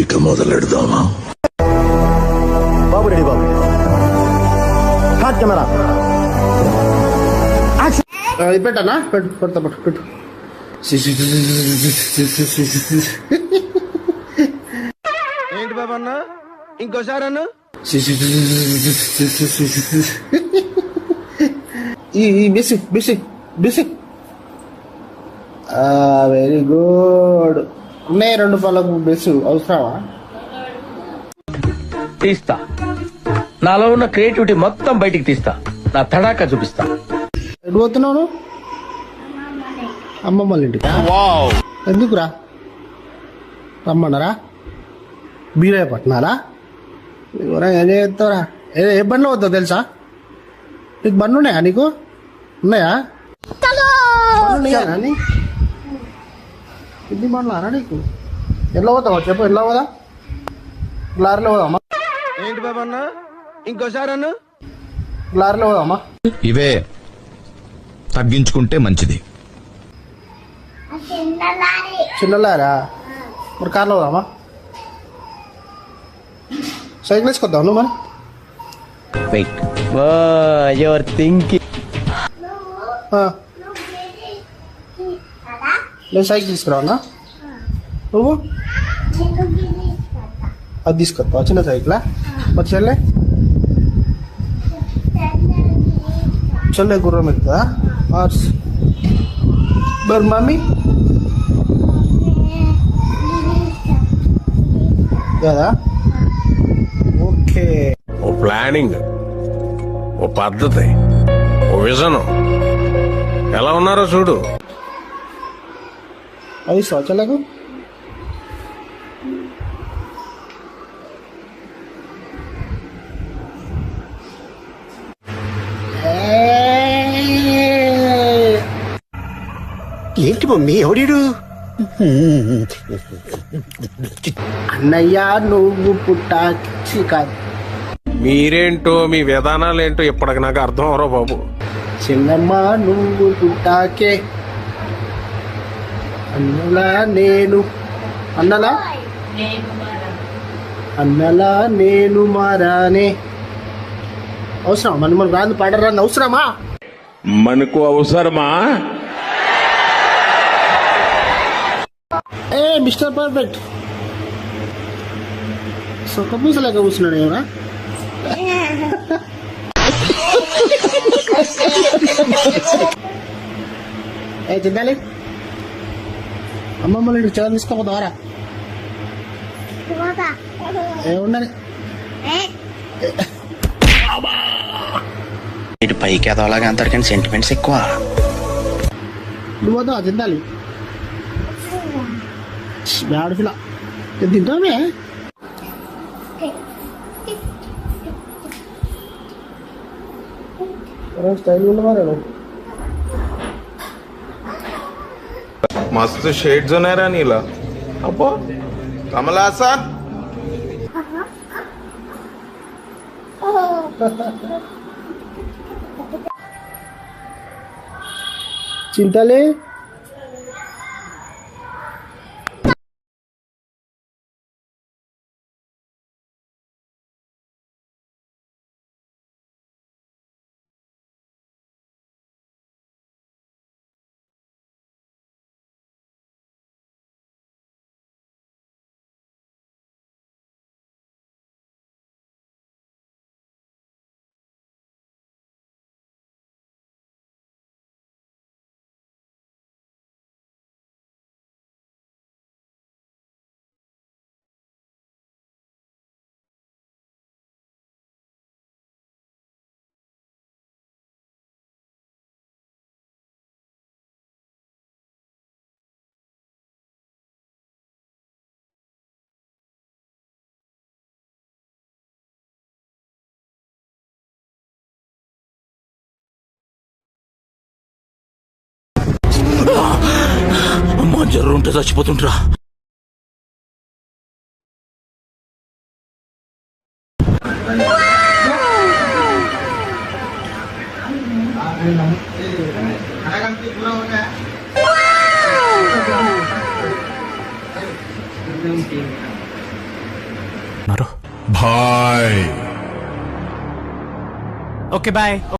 ఇక మొదలెడదామా? బాబు రెడీ బాబు. కెమెరా పెట్టానా? పెడతా పెట్టు. ఏంటి బాబు అన్న, ఇంకోసారి అన్న. Basic very good. ఉన్నాయి 2 పళ్ళకు బెస్ అవసరమా? తీస్తా. నాలో ఉన్న క్రియేటివిటీ మొత్తం బయటికి తీస్తా. నా తడాకా చూపిస్తా. ఎటు పోతున్నావు? అమ్మమ్మ వాళ్ళ ఇంటికి. ఎందుకురా రమ్మన్నారా? బీరయ్య పట్టినారా? ఏం చేస్తారా? ఏ బండ్లో వద్దా తెలుసా? నీకు బండ్లు ఉన్నాయా? నీకు ఉన్నాయా? ఇన్ని బండ్లారా నీకు? ఎట్లా పోతావా చెప్పు? ఎట్లా పోదా? లారీలో పోదామా? ఏంటి బాబు అన్న, ఇంకోసారి అన్న. లారీలో పోదామా? ఇవే తగ్గించుకుంటే మంచిది. చిన్న లారా? మరి కార్లో పోదామా? సైకిల్ వేసుకొద్దాం నువ్వు మరి. Wait, your thinking. నేను సైకిల్ తీసుకురావన్నా? నువ్వు అది తీసుకొస్తావా? చిన్న సైకిలా? మరి చెల్లె గుర్రం ఎక్కుతుందా? మరి మమ్మీ కదా? ఓకే. ఓ ప్లానింగ్, ఓ పద్ధతి, ఓ విజను. ఎలా ఉన్నారో చూడు. అది శౌచాలకు ఏంటి మమ్మీ ఎవడీడు? అన్నయ్య నువ్వు పుట్టాకి కాదు. మీరేంటో మీ విధానాలేంటో ఇప్పటికి నాకు అర్థం అవరో బాబు. చిన్నమ్మ నువ్వు పుట్టాకే అన్నలా నేను మారానే. అవసరమా? మన రాంది పాడరాని అవసరమా? మనకు అవసరమా? ఏ మిస్టర్ పర్ఫెక్ట్ సొక్క పూసలేక కూర్చున్నాడు ఏమన్నా? ఏ తినాలి అమ్మమ్మ ఇంటికి చదవ తీసుకోపోతావారా? ఏముండని ఇటు పైకి ఎదవలాగా అంటారు కానీ సెంటిమెంట్స్ ఎక్కువ. నువ్వు పోతావా? తినాలి ఆడపిల్ల తింటామే. స్టైల్ ఉన్నవారు मस्त शेड्स नाही रा नीला अप्पो कमला असा చింతలే అమ్మా జ్వరం ఉంటే చచ్చిపోతుంటరా. బాయ్. Okay bye.